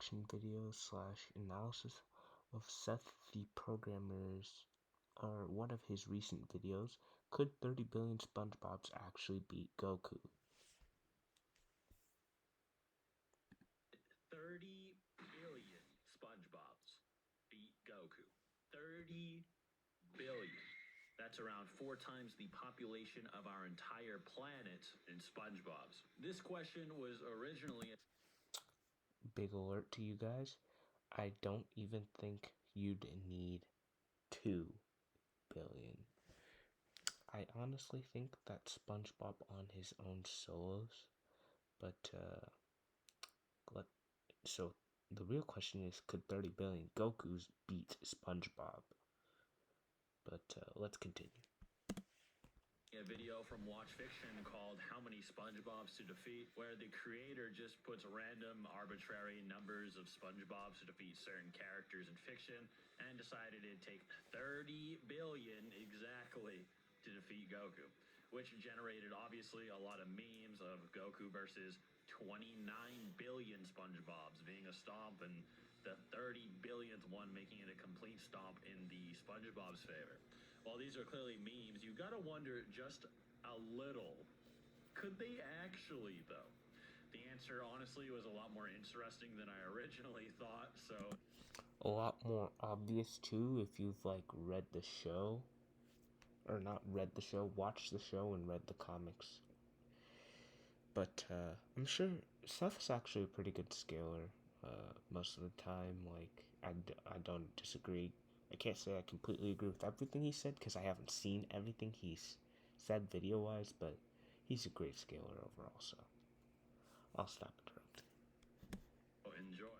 reaction video / analysis of Seth the Programmer's or one of his recent videos. Could 30 billion SpongeBobs actually beat Goku? 30 billion SpongeBobs beat Goku. 30 billion. That's around 4 times the population of our entire planet in SpongeBob's. This question was originally... Big alert to you guys. I don't even think you'd need 2 billion. I honestly think that SpongeBob on his own solos, but so the real question is, could 30 billion Gokus beat SpongeBob? But let's continue. A video from Watch Fiction called How Many SpongeBobs to Defeat, where the creator just puts random arbitrary numbers of SpongeBobs to defeat certain characters in fiction, and decided it'd take 30 billion exactly to defeat Goku, which generated obviously a lot of memes of Goku versus 29 billion SpongeBobs being a stomp, and the 30 billionth one making it a complete stomp in the SpongeBob's favor. While these are clearly memes, you gotta wonder just a little, could they actually, though? The answer, honestly, was a lot more interesting than I originally thought, so... A lot more obvious, too, if you've, read the show. Or not read the show, watched the show and read the comics. But, I'm sure Seth's actually a pretty good scaler, most of the time. I don't disagree. I can't say I completely agree with everything he said, because I haven't seen everything he's said video-wise, but he's a great scaler overall, so I'll stop interrupting. Enjoy.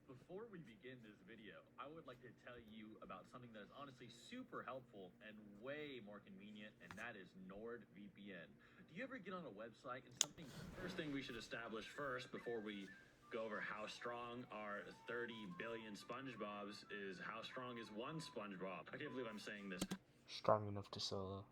Before we begin this video, I would like to tell you about something that is honestly super helpful and way more convenient, and that is NordVPN. Do you ever get on a website and something... First thing we should establish first before we go over how strong are 30 billion SpongeBobs is how strong is one SpongeBob. I can't believe I'm saying this. Strong enough to solo.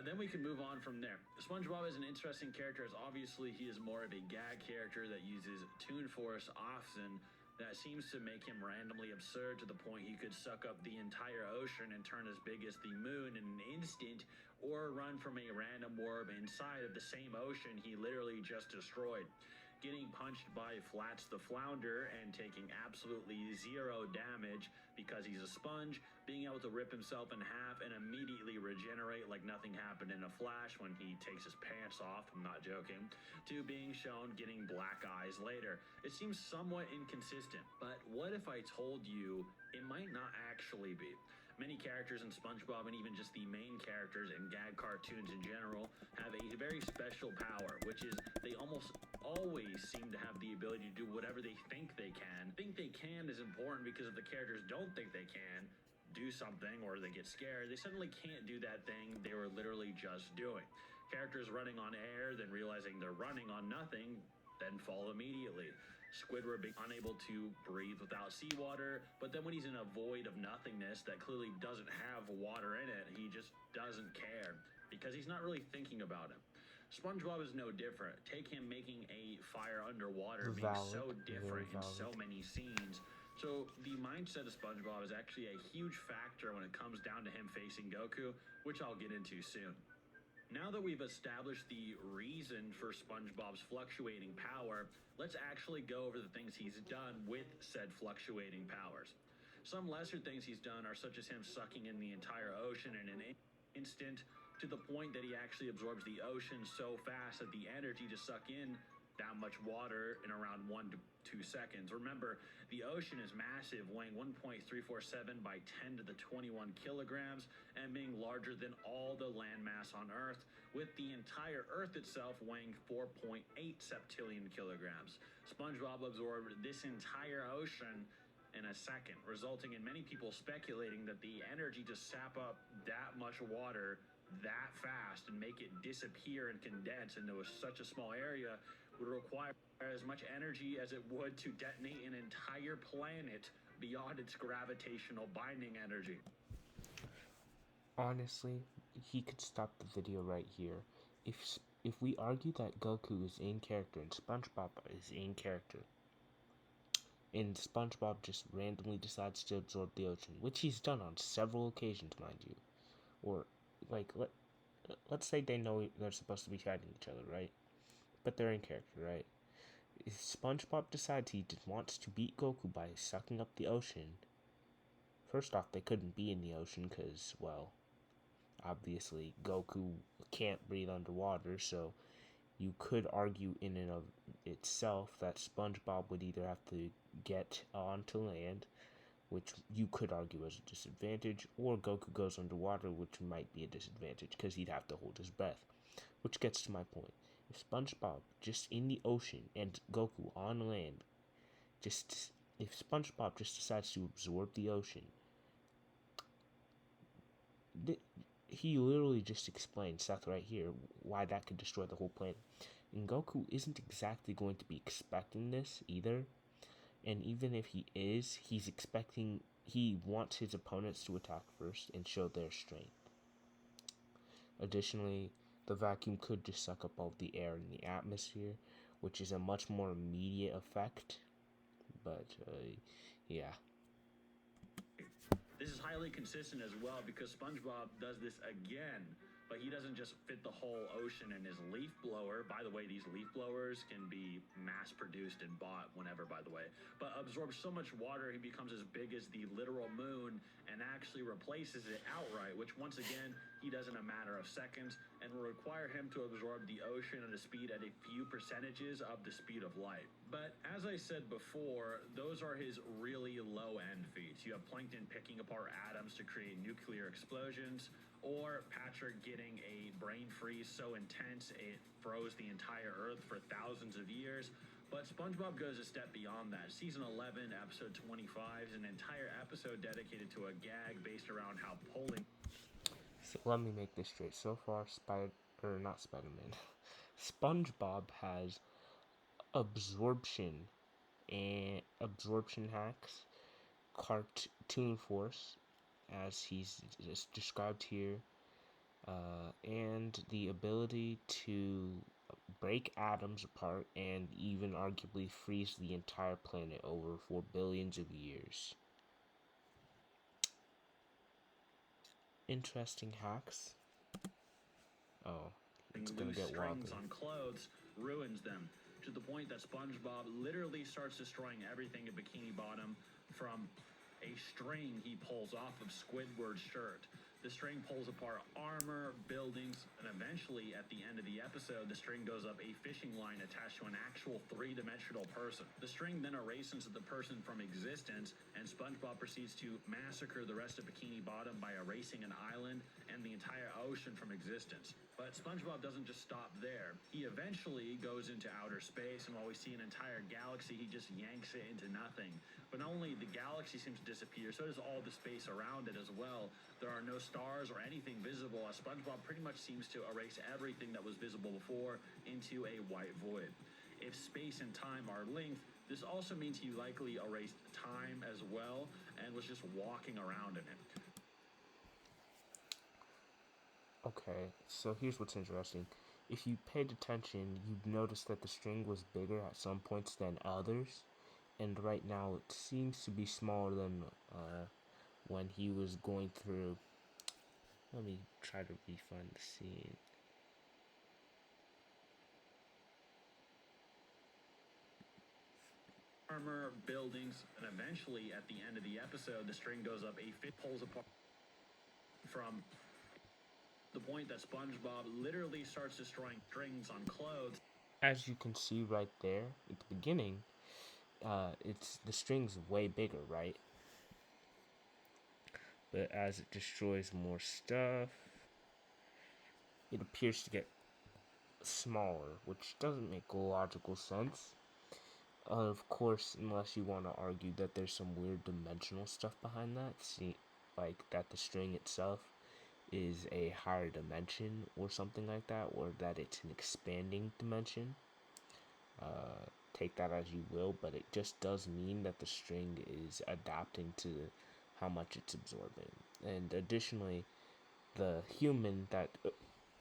Then we can move on from there. SpongeBob is an interesting character, as obviously he is more of a gag character that uses Toon Force often. That seems to make him randomly absurd to the point he could suck up the entire ocean and turn as big as the moon in an instant, or run from a random orb inside of the same ocean he literally just destroyed. Getting punched by Flats the Flounder and taking absolutely 0 damage because he's a sponge, being able to rip himself in half and immediately regenerate like nothing happened in a flash when he takes his pants off, I'm not joking, to being shown getting black eyes later. It seems somewhat inconsistent, but what if I told you it might not actually be? Many characters in SpongeBob, and even just the main characters in gag cartoons in general, have a very special power, which is they almost always seem to have the ability to do whatever they think they can. Think they can is important because if the characters don't think they can do something, or they get scared, they suddenly can't do that thing they were literally just doing. Characters running on air, then realizing they're running on nothing, then fall immediately. Squidward being unable to breathe without seawater, but then when he's in a void of nothingness that clearly doesn't have water in it, he just doesn't care, because he's not really thinking about it. SpongeBob is no different. Take him making a fire underwater being so different in so many scenes. So the mindset of SpongeBob is actually a huge factor when it comes down to him facing Goku, which I'll get into soon. Now that we've established the reason for SpongeBob's fluctuating power, let's actually go over the things he's done with said fluctuating powers. Some lesser things he's done are such as him sucking in the entire ocean in an instant, to the point that he actually absorbs the ocean so fast that the energy to suck in that much water in around 1 to 2 seconds. Remember, the ocean is massive, weighing 1.347 by 10 to the 21 kilograms and being larger than all the land mass on Earth, with the entire Earth itself weighing 4.8 septillion kilograms. SpongeBob absorbed this entire ocean in a second, resulting in many people speculating that the energy to sap up that much water that fast and make it disappear and condense into such a small area would require as much energy as it would to detonate an entire planet beyond its gravitational binding energy. Honestly, he could stop the video right here. If we argue that Goku is in character and SpongeBob is in character, And SpongeBob just randomly decides to absorb the ocean, which he's done on several occasions, mind you. Or, like, let's say they know they're supposed to be fighting each other, right? But they're in character, right? If SpongeBob decides he wants to beat Goku by sucking up the ocean, first off, they couldn't be in the ocean because, well, obviously Goku can't breathe underwater, so you could argue in and of itself that SpongeBob would either have to get onto land, which you could argue as a disadvantage, or Goku goes underwater, which might be a disadvantage because he'd have to hold his breath. Which gets to my point. If SpongeBob just in the ocean and Goku on land, just if SpongeBob just decides to absorb the ocean, he literally just explained, Seth right here, why that could destroy the whole planet. And Goku isn't exactly going to be expecting this either. And even if he is, he wants his opponents to attack first and show their strength. Additionally, the vacuum could just suck up all the air in the atmosphere, which is a much more immediate effect. But, yeah. This is highly consistent as well because SpongeBob does this again, but he doesn't just fit the whole ocean in his leaf blower. By the way, these leaf blowers can be mass produced and bought whenever, by the way, but absorbs so much water he becomes as big as the literal moon and actually replaces it outright, which once again he does in a matter of seconds and will require him to absorb the ocean at a speed at a few percentages of the speed of light. But as I said before, those are his really low end feats. You have Plankton picking apart atoms to create nuclear explosions, or Patrick getting a brain freeze so intense it froze the entire Earth for thousands of years. But SpongeBob goes a step beyond that. Season 11, episode 25 is an entire episode dedicated to a gag based around how polling. So let me make this straight. So far, not Spider-Man, SpongeBob has absorption hacks, cartoon force, as he's just described here, and the ability to break atoms apart and even arguably freeze the entire planet over for billions of years. Interesting hacks. Oh, it's gonna Loose get strings wobbly. on clothes ruins them to the point that SpongeBob literally starts destroying everything in Bikini Bottom, from a string he pulls off of Squidward's shirt. The string pulls apart armor, buildings, and eventually, at the end of the episode, the string goes up a fishing line attached to an actual three-dimensional person. The string then erases the person from existence, and SpongeBob proceeds to massacre the rest of Bikini Bottom by erasing an island and the entire ocean from existence. But SpongeBob doesn't just stop there. He eventually goes into outer space, and while we see an entire galaxy, he just yanks it into nothing. But not only the galaxy seems to disappear, so does all the space around it as well. There are no stars or anything visible, as SpongeBob pretty much seems to erase everything that was visible before into a white void. If space and time are linked, this also means he likely erased time as well and was just walking around in it. Okay, so here's what's interesting. If you paid attention, you'd notice that the string was bigger at some points than others, and right now it seems to be smaller than when he was going through. Let me try to refind the scene. Armor, buildings, and eventually at the end of the episode, the string goes up a fit pulls apart from the point that SpongeBob literally starts destroying strings on clothes. As you can see right there at the beginning, it's the string's way bigger, right? But as it destroys more stuff, it appears to get smaller, which doesn't make logical sense. Of course, unless you want to argue that there's some weird dimensional stuff behind that, see, like that the string itself is a higher dimension or something like that, or that it's an expanding dimension. Take that as you will, but it just does mean that the string is adapting to how much it's absorbing. And additionally, the human that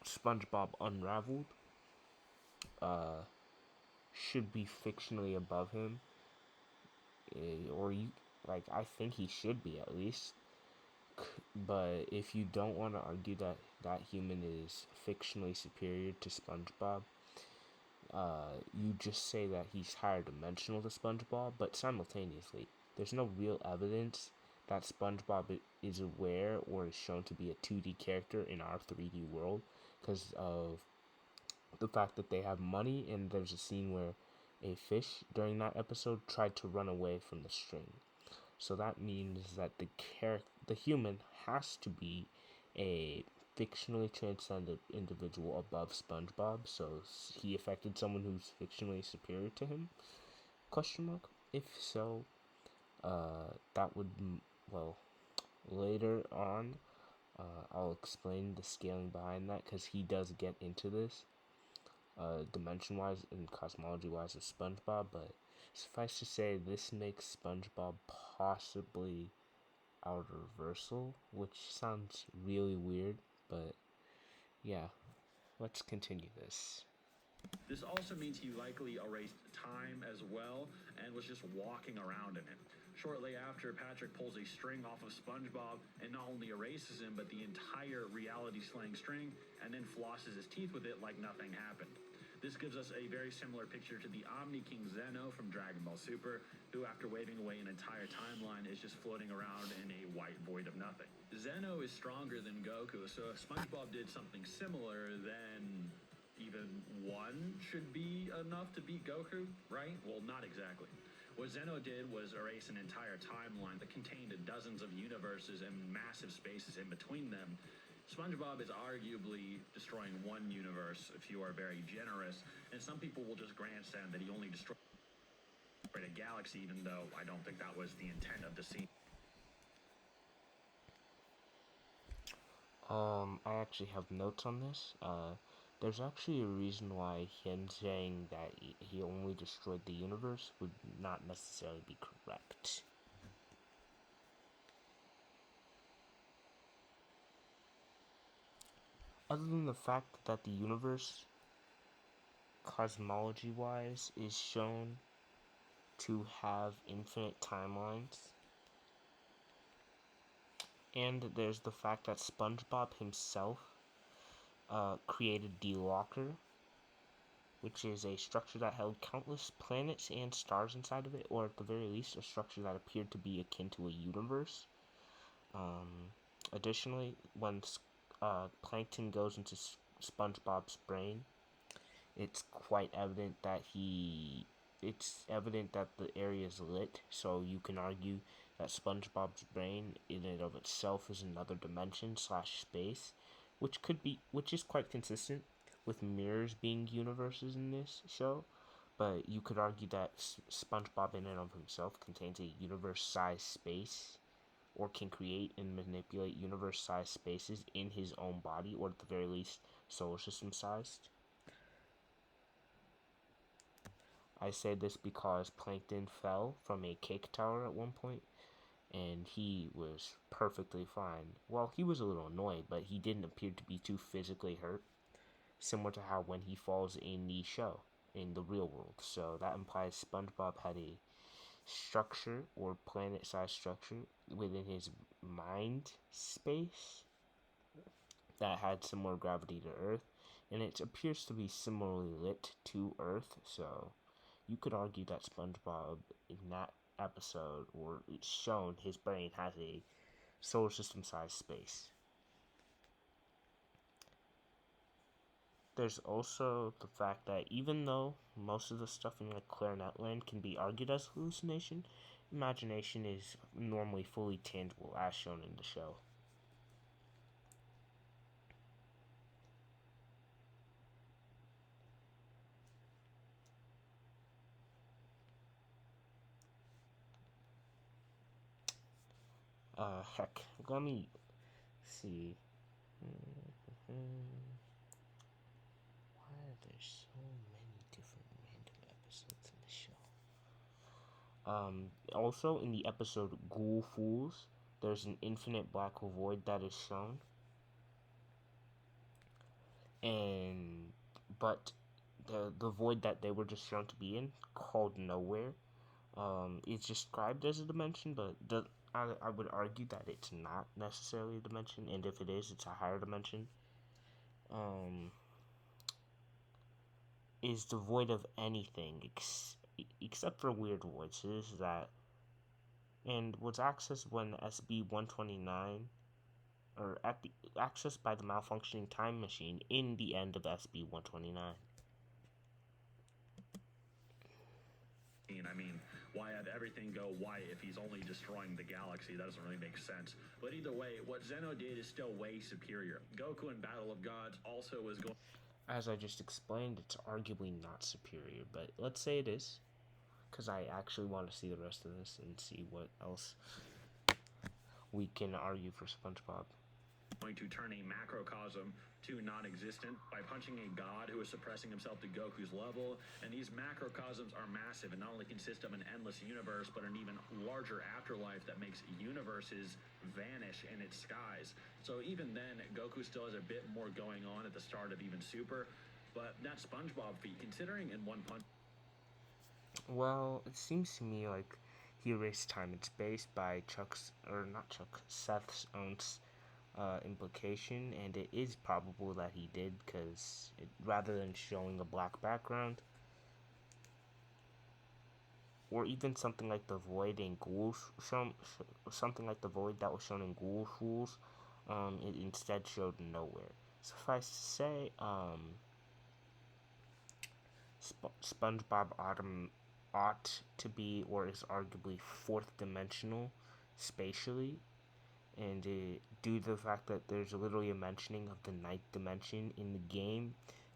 SpongeBob unraveled should be fictionally above him. or you like I think he should be at least. But if you don't want to argue that that human is fictionally superior to SpongeBob, you just say that he's higher dimensional to SpongeBob, but simultaneously, there's no real evidence that SpongeBob is aware or is shown to be a 2D character in our 3D world because of the fact that they have money, and there's a scene where a fish during that episode tried to run away from the string. So that means that the human has to be a fictionally transcended individual above SpongeBob. So he affected someone who's fictionally superior to him? Question mark. If so, that would well later on. I'll explain the scaling behind that because he does get into this dimension-wise and cosmology-wise of SpongeBob, but suffice to say, this makes SpongeBob possibly outer reversal, which sounds really weird, but yeah, let's continue this. This also means he likely erased time as well and was just walking around in it. Shortly after, Patrick pulls a string off of SpongeBob and not only erases him, but the entire reality-slaying string, and then flosses his teeth with it like nothing happened. This gives us a very similar picture to the Omni King Zeno from Dragon Ball Super, who after waving away an entire timeline is just floating around in a white void of nothing. Zeno is stronger than Goku, so if SpongeBob did something similar, then even one should be enough to beat Goku, right? Well, not exactly. What Zeno did was erase an entire timeline that contained dozens of universes and massive spaces in between them. SpongeBob is arguably destroying one universe if you are very generous, and some people will just grandstand that he only destroyed a galaxy, even though I don't think that was the intent of the scene. I actually have notes on this. There's actually a reason why him saying that he only destroyed the universe would not necessarily be correct. Other than the fact that the universe, cosmology-wise, is shown to have infinite timelines, and there's the fact that SpongeBob himself created the Locker, which is a structure that held countless planets and stars inside of it, or at the very least, a structure that appeared to be akin to a universe. Additionally, when Plankton goes into SpongeBob's brain, it's quite evident that the area is lit, so you can argue that SpongeBob's brain in and of itself is another dimension / space, which is quite consistent with mirrors being universes in this show. But you could argue that SpongeBob in and of himself contains a universe-sized space, or can create and manipulate universe-sized spaces in his own body, or at the very least, solar system-sized. I say this because Plankton fell from a cake tower at one point, and he was perfectly fine. Well, he was a little annoyed, but he didn't appear to be too physically hurt, similar to how when he falls in the show, in the real world. So that implies SpongeBob had a structure or planet-sized structure within his mind space that had similar gravity to Earth, and it appears to be similarly lit to Earth, so you could argue that SpongeBob in that episode, or it's shown, his brain has a solar system sized space. There's also the fact that even though most of the stuff in like Clarinet Land can be argued as hallucination, imagination is normally fully tangible as shown in the show. Heck, let me see. Why are there so many different random episodes in the show? Also in the episode Ghoul Fools, there's an infinite black hole void that is shown. But the void that they were just shown to be in, called Nowhere, It's described as a dimension, but I would argue that it's not necessarily a dimension, and if it is, it's a higher dimension. Um, is devoid of anything except for weird voices that, and was accessed when SB 129, or accessed by the malfunctioning time machine in the end of SB 129. I mean, why have everything go white if he's only destroying the galaxy? That doesn't really make sense. But either way, what Zeno did is still way superior. Goku in Battle of Gods also was going. As I just explained, it's arguably not superior, but let's say it is, because I actually want to see the rest of this and see what else we can argue for SpongeBob. Going to turn a macrocosm to non-existent by punching a god who is suppressing himself to Goku's level, and these macrocosms are massive and not only consist of an endless universe but an even larger afterlife that makes universes vanish in its skies. So even then, Goku still has a bit more going on at the start of even Super, but that SpongeBob feat, considering in one punch. Well, it seems to me like he erased time and space by Seth's own implication, and it is probable that he did, because rather than showing a black background, or even something like the void in something like the void that was shown in Ghoul's Rules, it instead showed nowhere. Suffice to say, SpongeBob ought to be, or is arguably, fourth dimensional spatially, and due to the fact that there's literally a mentioning of the ninth dimension in the game,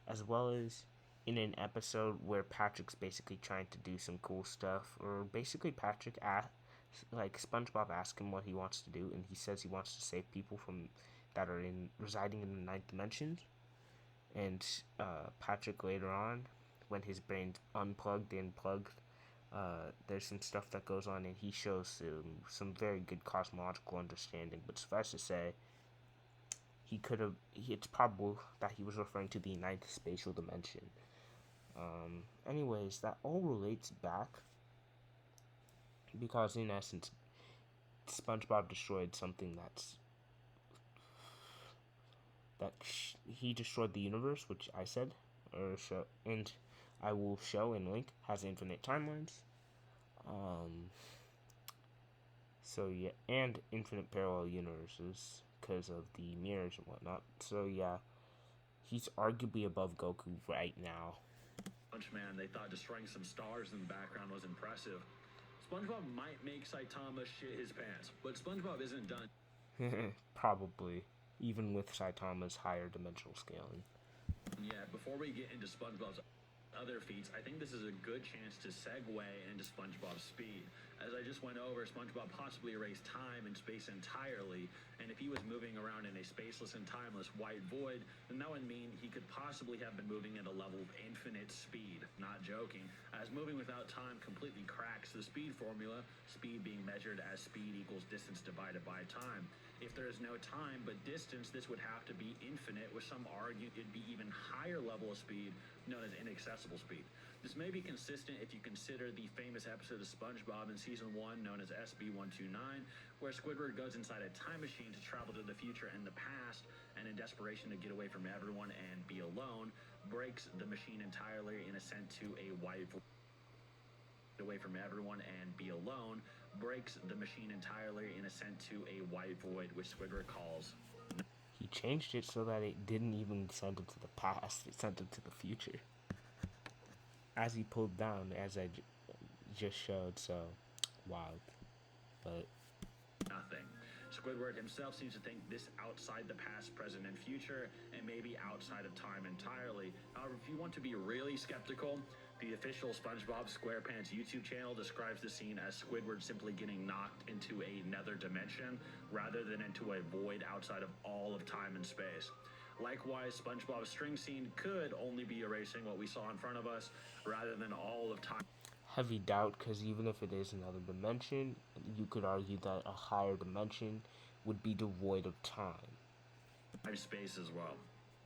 as well as in an episode where Patrick's basically trying to do some cool stuff, or basically SpongeBob asks him what he wants to do, and he says he wants to save people from that are residing in the ninth dimension, and Patrick later on, when his brain's unplugged and plugged, there's some stuff that goes on, and he shows some very good cosmological understanding. But suffice to say, it's probable that he was referring to the ninth spatial dimension. Anyways, that all relates back, because in essence, SpongeBob destroyed something he destroyed the universe, which I said, and I will show and link, has infinite timelines. So yeah, and infinite parallel universes because of the mirrors and whatnot. So yeah, he's arguably above Goku right now. Man, they thought destroying some stars in the background was impressive. SpongeBob might make Saitama shit his pants, but SpongeBob isn't done. Probably, even with Saitama's higher dimensional scaling. Yeah, before we get into SpongeBob's other feats, I think this is a good chance to segue into SpongeBob's speed. As I just went over, SpongeBob possibly erased time and space entirely, and if he was moving around in a spaceless and timeless white void, then that would mean he could possibly have been moving at a level of infinite speed. Not joking, as moving without time completely cracks the speed formula, speed being measured as speed equals distance divided by time. If there is no time but distance, this would have to be infinite, with some argue it'd be even higher level of speed, known as inaccessible speed. This may be consistent if you consider the famous episode of SpongeBob in Season 1 known as SB-129, where Squidward goes inside a time machine to travel to the future and the past, and in desperation to get away from everyone and be alone, breaks the machine entirely and is sent to a white void. Away from everyone and be alone, breaks the machine entirely and is sent to a white void, which Squidward calls. He changed it so that it didn't even send him to the past, it sent him to the future. As he pulled down, as I just showed, so wild. But nothing. Squidward himself seems to think this outside the past, present, and future, and maybe outside of time entirely. However, if you want to be really skeptical, the official SpongeBob SquarePants YouTube channel describes the scene as Squidward simply getting knocked into another dimension rather than into a void outside of all of time and space. Likewise, SpongeBob's string scene could only be erasing what we saw in front of us rather than all of time. Heavy doubt, because even if it is another dimension, you could argue that a higher dimension would be devoid of time. Space as well.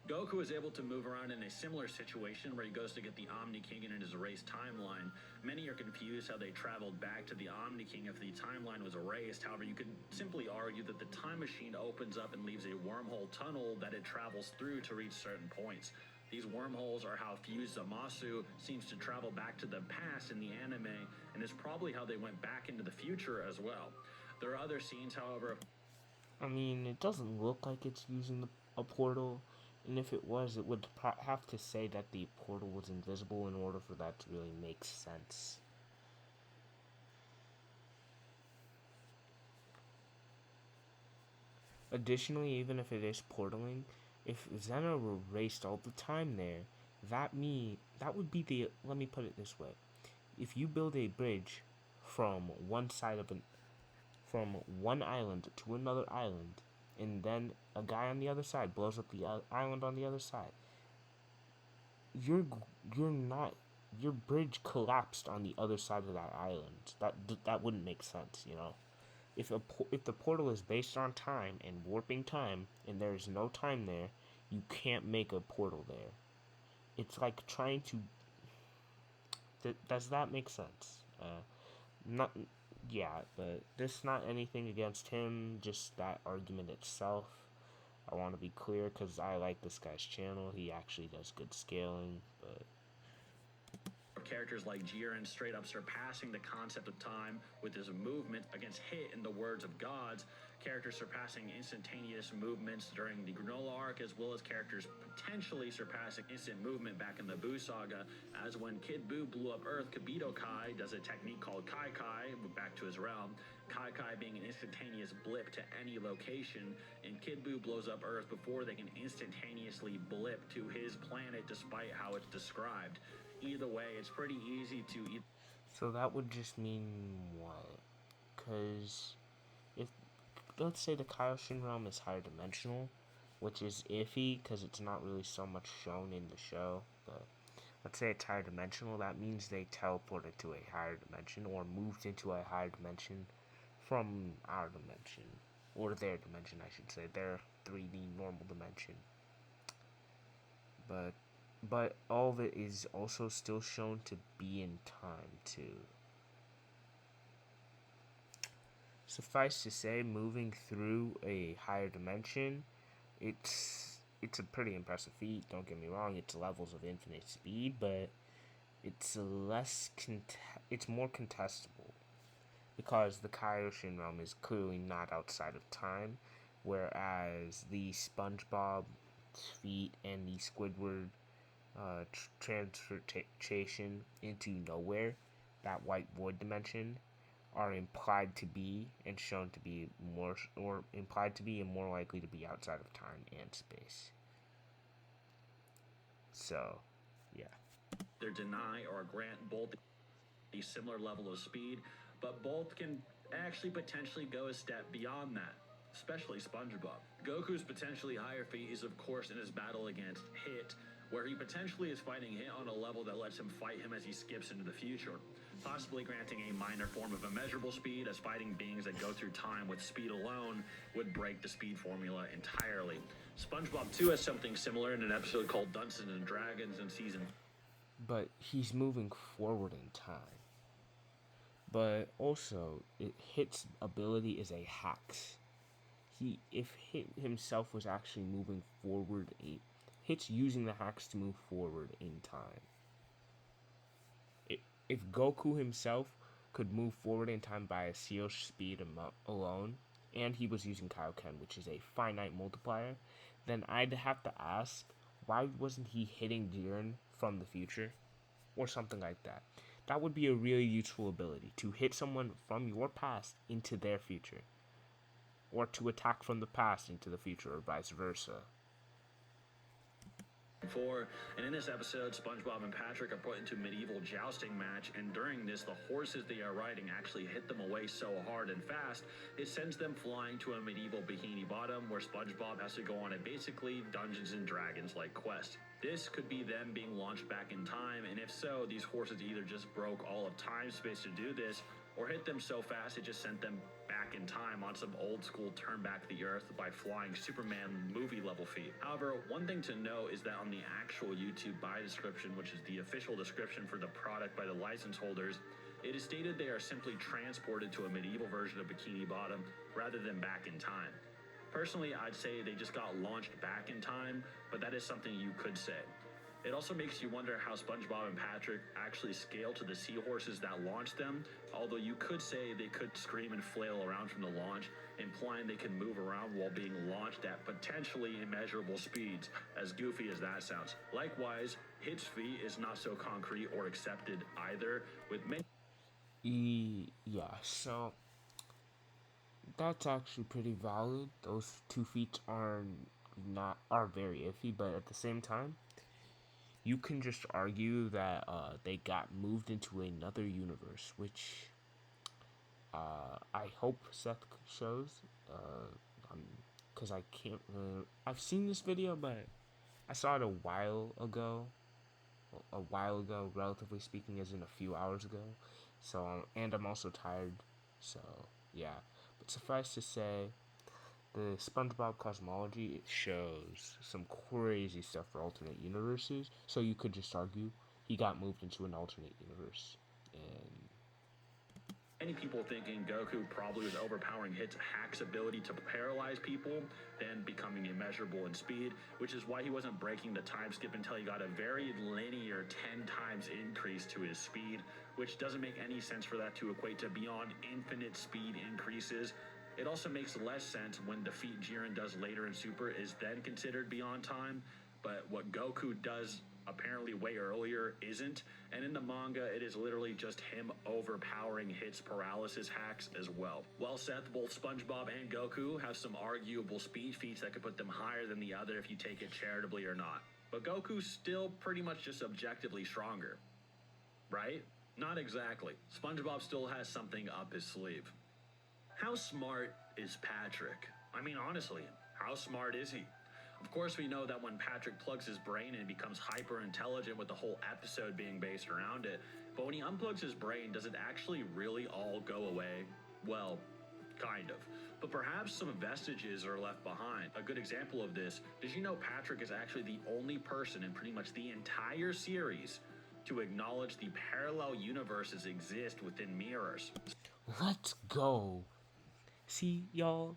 Goku is able to move around in a similar situation where he goes to get the Omni King in his erased timeline. Many are confused how they traveled back to the Omni King if the timeline was erased. However, you could simply argue that the time machine opens up and leaves a wormhole tunnel that it travels through to reach certain points. These wormholes are how Fuse Zamasu seems to travel back to the past in the anime, and is probably how they went back into the future as well. There are other scenes, however. I mean, it doesn't look like it's using a portal, and if it was, it would have to say that the portal was invisible in order for that to really make sense. Additionally, even if it is portaling, if Zena erased all the time there, that would be the, let me put it this way. If you build a bridge from from one island to another island, and then a guy on the other side blows up the island on the other side, you're you're not your bridge collapsed on the other side of that island. That wouldn't make sense, you know. If the portal is based on time and warping time, and there is no time there, you can't make a portal there. It's like trying to. Does that make sense? Not. Yeah, but this not anything against him. Just that argument itself. I want to be clear because I like this guy's channel. He actually does good scaling, but Characters like Jiren straight up surpassing the concept of time with his movement against Hit in the words of gods, characters surpassing instantaneous movements during the Granola arc, as well as characters potentially surpassing instant movement back in the Buu saga, as when Kid Buu blew up Earth, Kibito Kai does a technique called Kai Kai, back to his realm, Kai Kai being an instantaneous blip to any location, and Kid Buu blows up Earth before they can instantaneously blip to his planet despite how it's described. Either way, it's pretty easy to. so that would just mean what? Because if let's say the Kaioshin realm is higher dimensional, which is iffy because it's not really so much shown in the show, but let's say it's higher dimensional, that means they teleported to a higher dimension or moved into a higher dimension from our dimension, or their dimension, I should say, their 3D normal dimension. But all of it is also still shown to be in time too. Suffice to say, moving through a higher dimension, it's a pretty impressive feat. Don't get me wrong; it's levels of infinite speed, but it's more contestable because the Kaioshin realm is clearly not outside of time, whereas the SpongeBob feat and the Squidward transportation into nowhere, that white void dimension, are implied to be and shown to be more, or implied to be and more likely to be outside of time and space. So, yeah. Either deny or grant both a similar level of speed, but both can actually potentially go a step beyond that, especially SpongeBob. Goku's potentially higher feat is, of course, in his battle against Hit, where he potentially is fighting Hit on a level that lets him fight him as he skips into the future, possibly granting a minor form of immeasurable speed, as fighting beings that go through time with speed alone would break the speed formula entirely. SpongeBob 2 has something similar in an episode called Dungeons and Dragons in season. But he's moving forward in time. But also, Hit's ability is a hex. If Hit himself was actually moving forward, Hit's using the hex to move forward in time. If Goku himself could move forward in time by a sheer speed alone, and he was using Kaioken, which is a finite multiplier, then I'd have to ask, why wasn't he hitting Jiren from the future? Or something like that. That would be a really useful ability, to hit someone from your past into their future. Or to attack from the past into the future, or vice versa. And in this episode, SpongeBob and Patrick are put into a medieval jousting match, and during this, the horses they are riding actually hit them away so hard and fast, it sends them flying to a medieval Bikini Bottom, where SpongeBob has to go on a basically Dungeons and Dragons-like quest. This could be them being launched back in time, and if so, these horses either just broke all of time-space to do this, or hit them so fast it just sent them back back in time on some old school turn back the earth by flying Superman movie level feat. However, one thing to know is that on the actual YouTube buy description, which is the official description for the product by the license holders, it is stated they are simply transported to a medieval version of Bikini Bottom rather than back in time. Personally, I'd say they just got launched back in time, but that is something you could say. It also makes you wonder how SpongeBob and Patrick actually scale to the seahorses that launched them, although you could say they could scream and flail around from the launch, implying they can move around while being launched at potentially immeasurable speeds, as goofy as that sounds. Likewise, Hit's feat is not so concrete or accepted either, with many... Yeah, so that's actually pretty valid. Those 2 feet are very iffy, but at the same time, you can just argue that they got moved into another universe, which I hope Seth shows. Because I can't. I've seen this video, but I saw it a while ago. Relatively speaking, as in a few hours ago. So, and I'm also tired. So, yeah. But suffice to say, the SpongeBob cosmology, it shows some crazy stuff for alternate universes. So you could just argue he got moved into an alternate universe. And many people thinking Goku probably was overpowering Hit's hack's ability to paralyze people, then becoming immeasurable in speed, which is why he wasn't breaking the time skip until he got a very linear 10 times increase to his speed, which doesn't make any sense for that to equate to beyond infinite speed increases. It also makes less sense when the feat Jiren does later in Super is then considered beyond time, but what Goku does apparently way earlier isn't, and in the manga it is literally just him overpowering Hit's paralysis hacks as well. Well, Seth, both SpongeBob and Goku have some arguable speed feats that could put them higher than the other if you take it charitably or not, but Goku's still pretty much just objectively stronger, right? Not exactly. SpongeBob still has something up his sleeve. How smart is Patrick? I mean, honestly, how smart is he? Of course, we know that when Patrick plugs his brain in, he becomes hyper intelligent with the whole episode being based around it. But when he unplugs his brain, does it actually really all go away? Well, kind of. But perhaps some vestiges are left behind. A good example of this, did you know Patrick is actually the only person in pretty much the entire series to acknowledge the parallel universes exist within mirrors? let's go. See, y'all,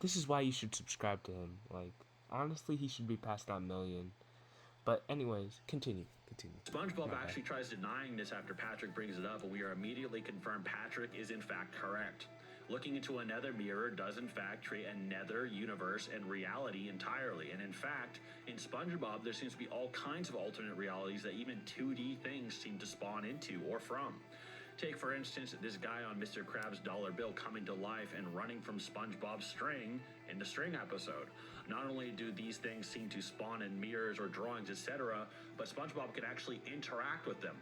this is why you should subscribe to him. Like, honestly, he should be past that million. But anyways, continue. SpongeBob actually tries denying this after Patrick brings it up, and we are immediately confirmed Patrick is in fact correct. Looking into another mirror does in fact create another universe and reality entirely. And in fact, in SpongeBob, there seems to be all kinds of alternate realities that even 2D things seem to spawn into or from. Take, for instance, this guy on Mr. Krabs' dollar bill coming to life and running from SpongeBob's string in the String episode. Not only do these things seem to spawn in mirrors or drawings, etc., but SpongeBob can actually interact with them.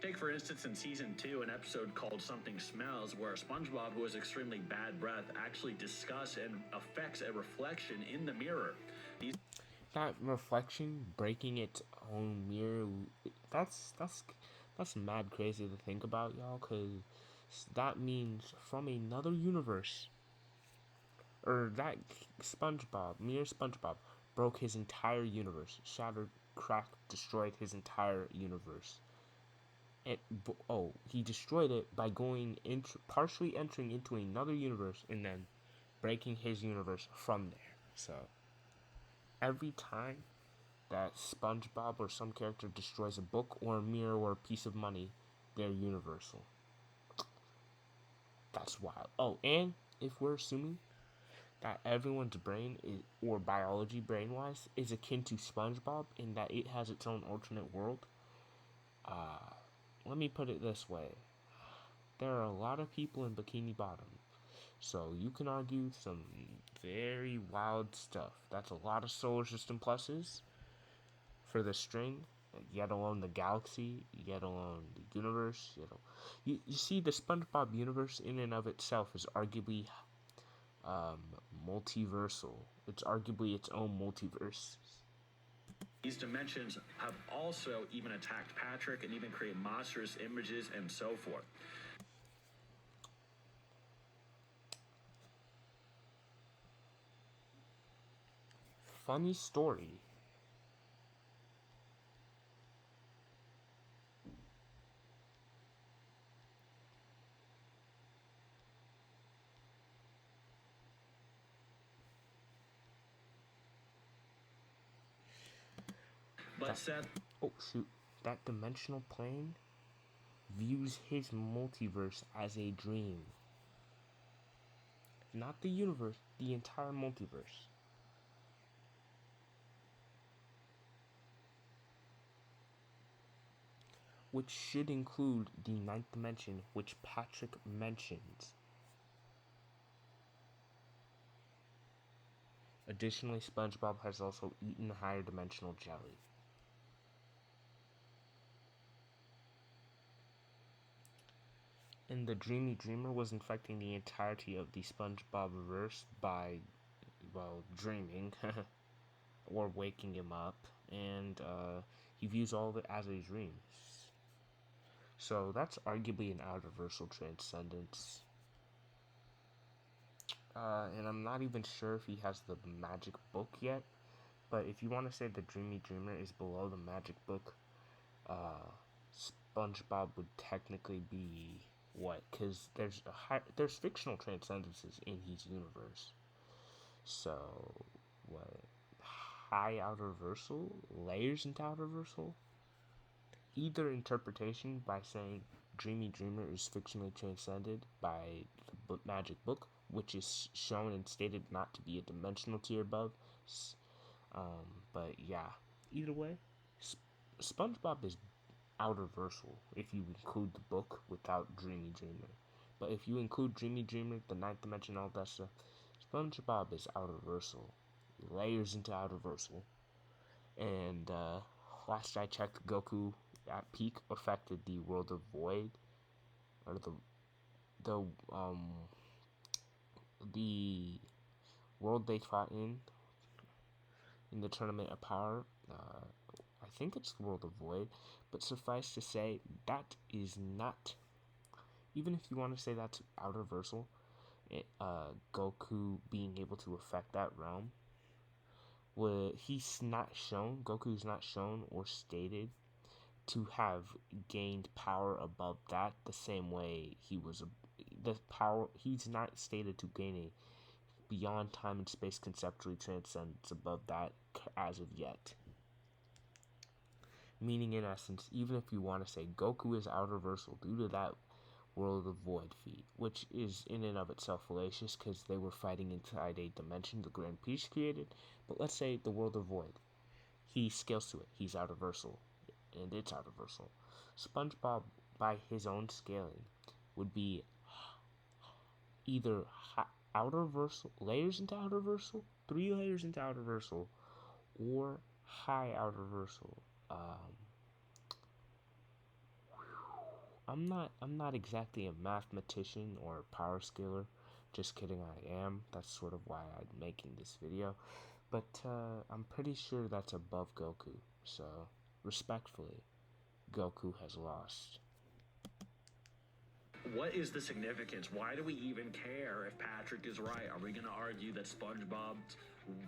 Take, for instance, in Season 2, an episode called Something Smells, where SpongeBob, who has extremely bad breath, actually discusses and affects a reflection in the mirror. That reflection breaking its own mirror, that's mad crazy to think about, y'all, because that means from another universe, or that mere SpongeBob, broke his entire universe, shattered, cracked, destroyed his entire universe. He destroyed it by partially entering into another universe and then breaking his universe from there. So, every time that SpongeBob or some character destroys a book or a mirror or a piece of money, they're universal. That's wild. Oh, and if we're assuming that everyone's brain or biology brain-wise is akin to SpongeBob in that it has its own alternate world, let me put it this way. There are a lot of people in Bikini Bottom, so you can argue some very wild stuff. That's a lot of solar system pluses for the string, yet alone the galaxy, yet alone the universe. You see, the SpongeBob universe in and of itself is arguably multiversal. It's arguably its own multiverse. These dimensions have also even attacked Patrick and even create monstrous images and so forth. funny story. But Seth, Oh shoot, that dimensional plane views his multiverse as a dream. Not the universe, the entire multiverse. Which should include the ninth dimension, which Patrick mentions. Additionally, SpongeBob has also eaten higher dimensional jelly. And the Dreamy Dreamer was infecting the entirety of the SpongeBob-verse by, well, dreaming or waking him up, and he views all of it as a dream. So that's arguably an outerversal transcendence. And I'm not even sure if he has the magic book yet, but if you want to say the Dreamy Dreamer is below the magic book, SpongeBob would technically be what? Because there's fictional transcendences in his universe. So what? High outerversal layers into outerversal. Either interpretation by saying Dreamy Dreamer is fictionally transcended by the magic book, which is shown and stated not to be a dimensional tier above. But yeah, either way, SpongeBob is outerversal if you include the book without Dreamy Dreamer. But if you include Dreamy Dreamer, the ninth dimension, all that stuff, SpongeBob is outerversal. Layers into outerversal. And last I checked, Goku at peak affected the world of Void, or the world they fought in the Tournament of Power. I think it's the world of Void, but suffice to say, that is not. Even if you want to say that's outerversal, Goku being able to affect that realm, he's not shown. Goku's not shown or stated to have gained power above that the same way the power. He's not stated to gain a beyond time and space conceptually transcends above that as of yet. Meaning, in essence, even if you want to say Goku is outerversal due to that World of Void feat, which is in and of itself fallacious because they were fighting inside a dimension the Grand Peace created, but let's say the World of Void. He scales to it. He's outerversal, and it's outerversal. SpongeBob, by his own scaling, would be either outerversal, layers into outerversal, 3 layers into outerversal, or high outerversal. I'm not exactly a mathematician or a power scaler. Just kidding, I am. That's sort of why I'm making this video. But I'm pretty sure that's above Goku. So, respectfully, Goku has lost. what is the significance? Why do we even care if Patrick is right? Are we going to argue that SpongeBob's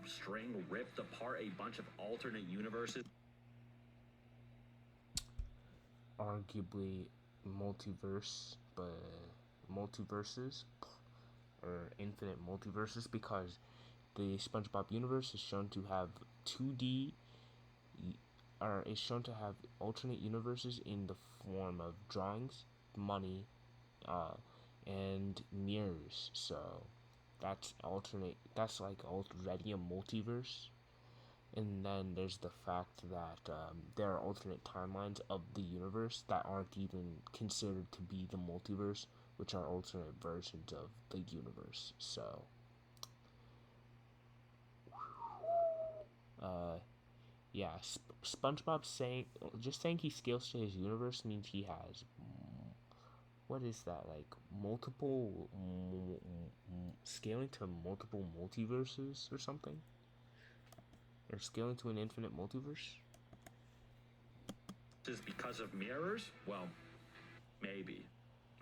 string ripped apart a bunch of alternate universes? Arguably multiverses or infinite multiverses, because the SpongeBob universe is shown to have 2D, or is shown to have alternate universes in the form of drawings, money, and mirrors. So that's alternate. That's like already a multiverse. And then there's the fact that there are alternate timelines of the universe that aren't even considered to be the multiverse, which are alternate versions of the universe. So, yeah, SpongeBob saying he scales to his universe means he has, what is that, like multiple scaling to multiple multiverses or something, or scaling to an infinite multiverse. Is because of mirrors? Well, maybe.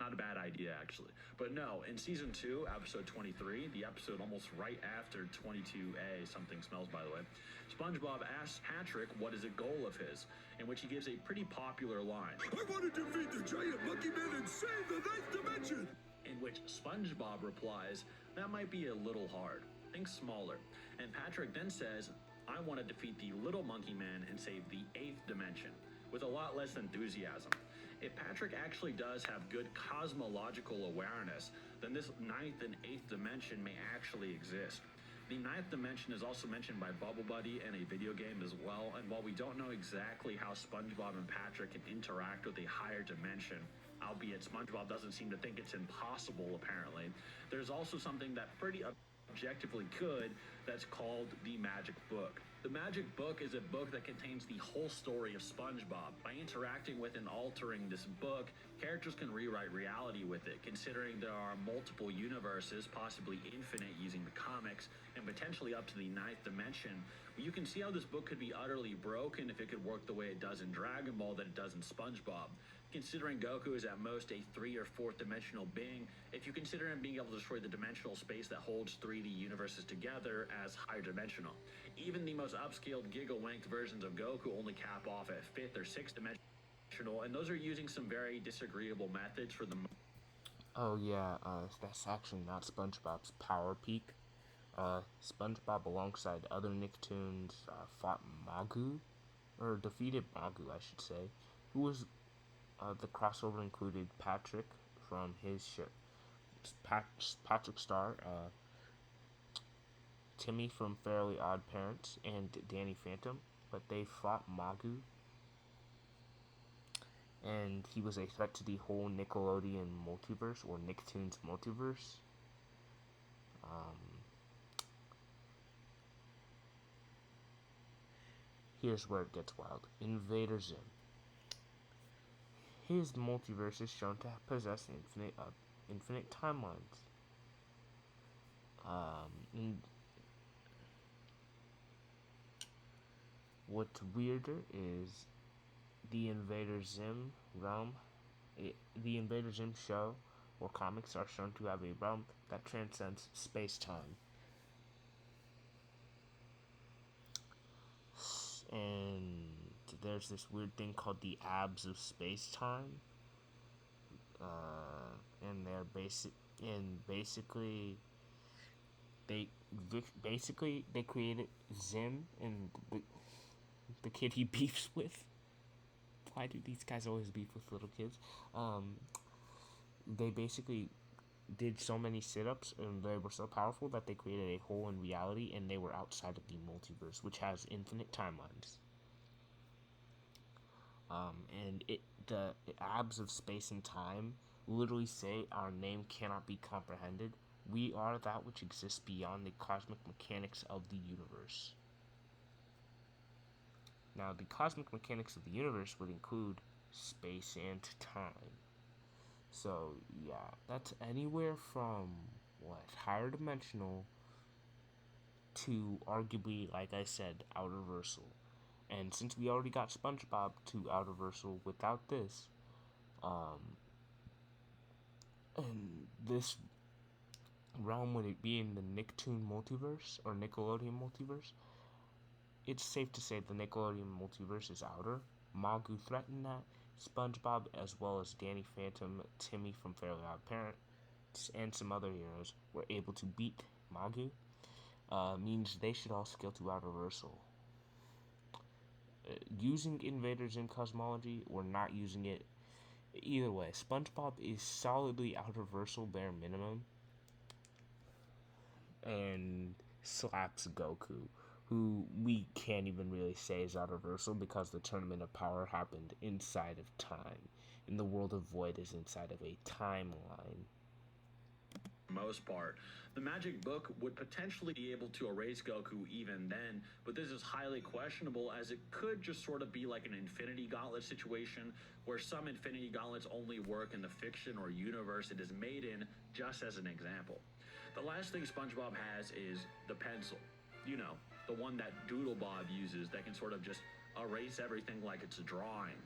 Not a bad idea, actually. But no, in season 2, episode 23, the episode almost right after 22A, Something Smells, by the way, SpongeBob asks Patrick what is a goal of his, in which he gives a pretty popular line. I want to defeat the giant monkey man and save the ninth dimension! In which SpongeBob replies, that might be a little hard. Think smaller. And Patrick then says, I want to defeat the little monkey man and save the 8th dimension, with a lot less enthusiasm. If Patrick actually does have good cosmological awareness, then this 9th and 8th dimension may actually exist. The 9th dimension is also mentioned by Bubble Buddy in a video game as well, and while we don't know exactly how SpongeBob and Patrick can interact with a higher dimension, albeit SpongeBob doesn't seem to think it's impossible apparently, there's also something that pretty objectively could that's called the Magic Book. The Magic Book is a book that contains the whole story of SpongeBob. By interacting with and altering this book, characters can rewrite reality with it, considering there are multiple universes, possibly infinite using the comics, and potentially up to the 9th dimension. But you can see how this book could be utterly broken if it could work the way it does in Dragon Ball that it does in SpongeBob. Considering Goku is at most a 3rd or 4th dimensional being, if you consider him being able to destroy the dimensional space that holds 3D universes together as higher dimensional. Even the most upscaled giga-wanked versions of Goku only cap off at 5th or 6th dimensional, and those are using some very disagreeable methods for the... Oh yeah, that's actually not SpongeBob's power peak. SpongeBob alongside other Nicktoons fought Magu, or defeated Magu I should say, who was... the crossover included Patrick from his ship, Patrick Star, Timmy from Fairly Odd Parents, and Danny Phantom, but they fought Magu, and he was a threat to the whole Nickelodeon multiverse, or Nicktoons multiverse. Here's where it gets wild. Invader Zim. His multiverse is shown to possess infinite timelines. And what's weirder is the Invader Zim realm. The Invader Zim show or comics are shown to have a realm that transcends space-time. And there's this weird thing called the abs of space-time, and they created Zim and the kid he beefs with. Why do these guys always beef with little kids? They basically did so many sit-ups and they were so powerful that they created a hole in reality, and they were outside of the multiverse, which has infinite timelines. And the abs of space and time literally say our name cannot be comprehended. We are that which exists beyond the cosmic mechanics of the universe. Now, the cosmic mechanics of the universe would include space and time. So, yeah, that's anywhere from, higher dimensional to arguably, like I said, outerversal. And since we already got SpongeBob to outerversal without this, and this realm would it be in the Nicktoon multiverse or Nickelodeon multiverse, it's safe to say the Nickelodeon multiverse is outer. Magu threatened that. SpongeBob, as well as Danny Phantom, Timmy from Fairly Odd Parents, and some other heroes were able to beat Magu. Means they should all scale to outerversal. Using Invaders in cosmology or not using it, either way, SpongeBob is solidly outerversal bare minimum, and slaps Goku, who we can't even really say is outerversal because the Tournament of Power happened inside of time, and the World of Void is inside of a timeline. Most part. The Magic Book would potentially be able to erase Goku even then, but this is highly questionable as it could just sort of be like an Infinity Gauntlet situation where some Infinity Gauntlets only work in the fiction or universe it is made in, just as an example. The last thing SpongeBob has is the pencil. You know, the one that Doodlebob uses that can sort of just erase everything like it's a drawing.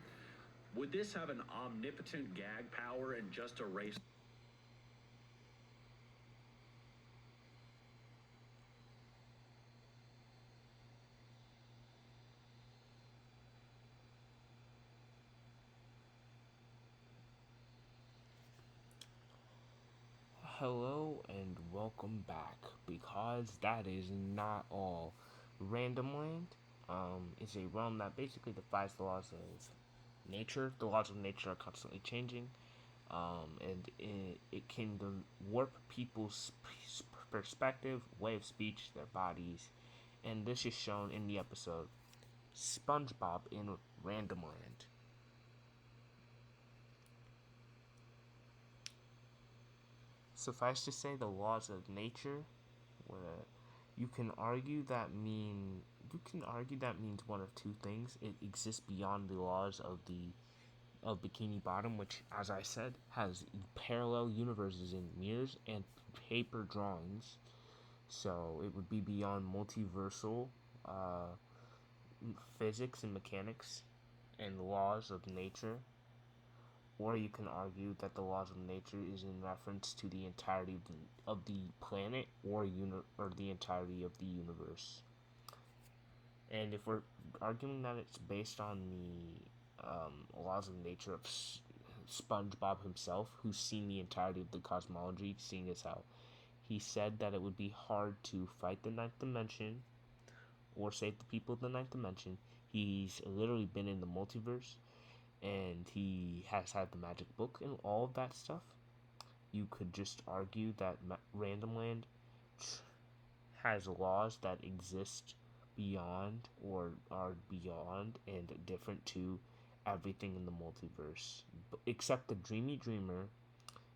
Would this have an omnipotent gag power and just erase? Hello and welcome back, because that is not all. Random Land is a realm that basically defies the laws of nature. The laws of nature are constantly changing, and it can warp people's perspective, way of speech, their bodies, and this is shown in the episode SpongeBob in Random Land. Suffice to say, the laws of nature, where you can argue that means one of two things. It exists beyond the laws of Bikini Bottom, which, as I said, has parallel universes in mirrors and paper drawings. So it would be beyond multiversal physics and mechanics and laws of nature. Or you can argue that the laws of nature is in reference to the entirety of the planet or the entirety of the universe. And if we're arguing that it's based on the laws of nature of SpongeBob himself, who's seen the entirety of the cosmology, seeing as how he said that it would be hard to fight the ninth dimension or save the people of the ninth dimension. He's literally been in the multiverse, and he has had the magic book and all of that stuff. You could just argue that Random Land has laws that exist beyond or are beyond and different to everything in the multiverse, except the Dreamy Dreamer,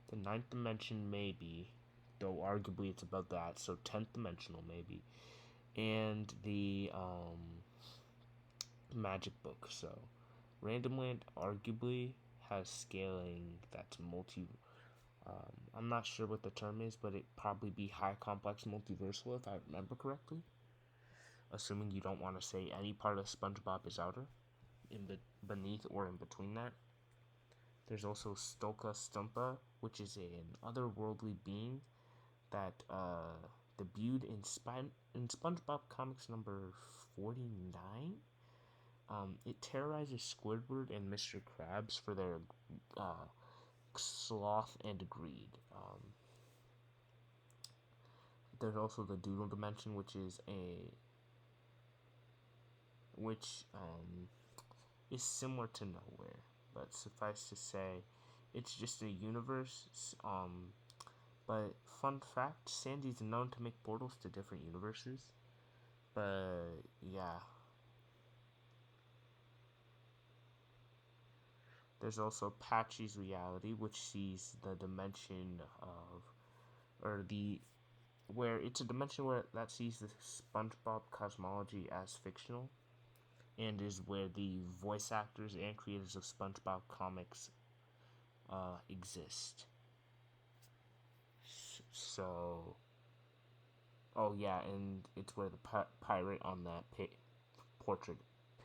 the ninth dimension maybe, though arguably it's above that, so 10th dimensional maybe, and the magic book. So Random Land arguably has scaling that's I'm not sure what the term is, but it'd probably be high complex multiversal if I remember correctly. Assuming you don't want to say any part of SpongeBob is outer, beneath or in between that. There's also Stolka Stumpa, which is an otherworldly being that debuted in SpongeBob comics number 49. It terrorizes Squidward and Mr. Krabs for their sloth and greed. There's also the Doodle Dimension, which is is similar to Nowhere, but suffice to say, it's just a universe. But fun fact, Sandy's known to make portals to different universes. But yeah. There's also Patchy's reality, which sees the dimension of, where it's a dimension that sees the SpongeBob cosmology as fictional, and is where the voice actors and creators of SpongeBob comics exist. So, oh yeah, and it's where the pirate on that portrait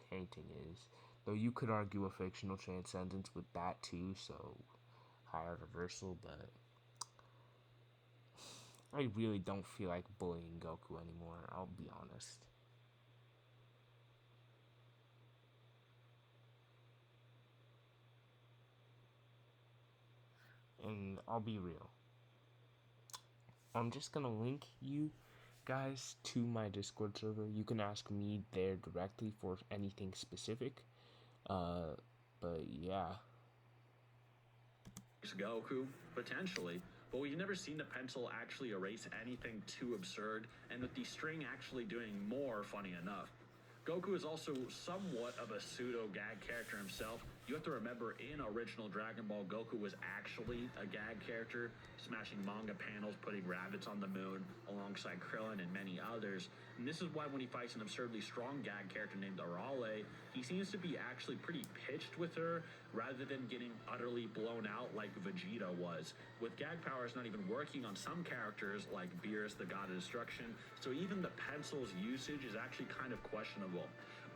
painting is. Though you could argue a fictional transcendence with that too, so higher reversal, but I really don't feel like bullying Goku anymore, I'll be honest. And I'll be real. I'm just gonna link you guys to my Discord server. You can ask me there directly for anything specific. But yeah. Goku, potentially, but we've never seen the pencil actually erase anything too absurd, and with the string actually doing more, funny enough. Goku is also somewhat of a pseudo-gag character himself. You have to remember, in original Dragon Ball, Goku was actually a gag character, smashing manga panels, putting rabbits on the moon, alongside Krillin and many others. And this is why when he fights an absurdly strong gag character named Arale, he seems to be actually pretty pitched with her, rather than getting utterly blown out like Vegeta was. With gag powers not even working on some characters, like Beerus, the God of Destruction, so even the pencil's usage is actually kind of questionable.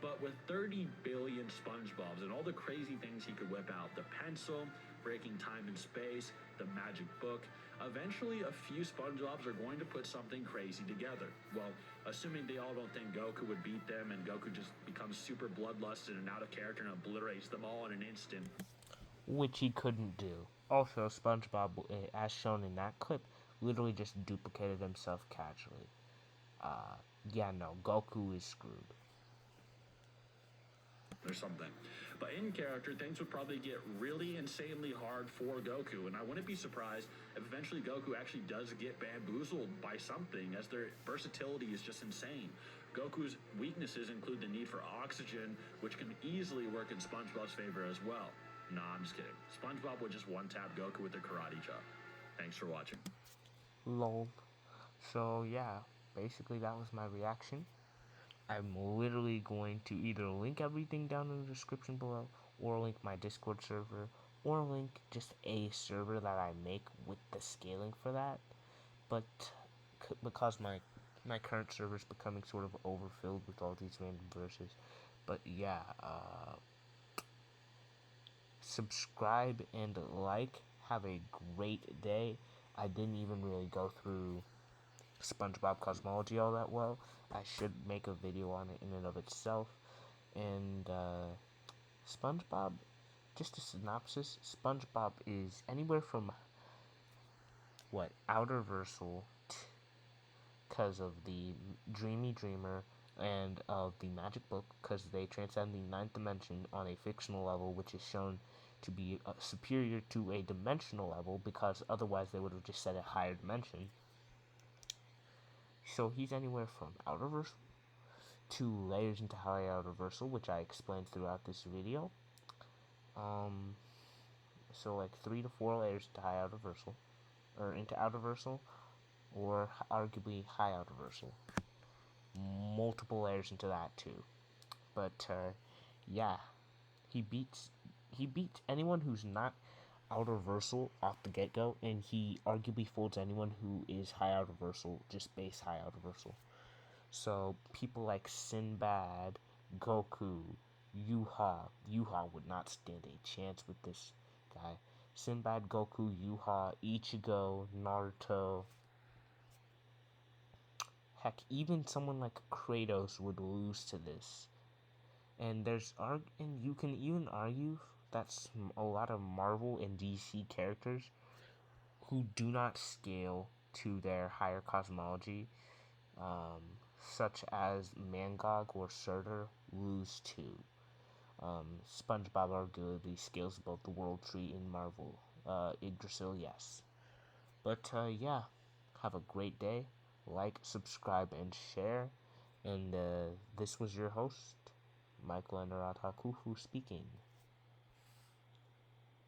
But with 30 billion SpongeBobs and all the crazy things he could whip out, the pencil, breaking time and space, the magic book, eventually a few SpongeBobs are going to put something crazy together. Well, assuming they all don't think Goku would beat them and Goku just becomes super bloodlusted and out of character and obliterates them all in an instant. Which he couldn't do. Also, SpongeBob, as shown in that clip, literally just duplicated himself casually. Yeah, no, Goku is screwed. Or something. But in character, things would probably get really insanely hard for Goku, and I wouldn't be surprised if eventually Goku actually does get bamboozled by something, as their versatility is just insane. Goku's weaknesses include the need for oxygen, which can easily work in SpongeBob's favor as well. Nah, I'm just kidding. SpongeBob would just one-tap Goku with a karate chop. Thanks for watching. Lol. So yeah, basically that was my reaction. I'm literally going to either link everything down in the description below, or link my Discord server, or link just a server that I make with the scaling for that. But because my current server is becoming sort of overfilled with all these random verses. But yeah, subscribe and like. Have a great day. I didn't even really go through SpongeBob cosmology all that well. I should make a video on it in and of itself. And SpongeBob, just a synopsis, SpongeBob is anywhere from outerversal, because of the Dreamy Dreamer and of the Magic Book, because they transcend the ninth dimension on a fictional level, which is shown to be superior to a dimensional level, because otherwise they would have just said a higher dimension. So he's anywhere from outerversal to layers into high outerversal, which I explained throughout this video. So like 3 to 4 layers to high outerversal, or into outerversal, or arguably high outerversal. Multiple layers into that too. But yeah, he beats anyone who's not outerversal off the get-go, and he arguably folds anyone who is high outerversal, just base high outerversal. So people like Sinbad, Goku, Yuha would not stand a chance with this guy. Sinbad, Goku, Yuha, Ichigo, Naruto. Heck, even someone like Kratos would lose to this. And you can even argue that a lot of Marvel and DC characters who do not scale to their higher cosmology, such as Mangog or Surtur, lose to. SpongeBob arguably scales above the World Tree in Marvel. Yggdrasil, yes. But yeah, have a great day. Like, subscribe, and share. And this was your host, Michael Anuradha-Khufu speaking.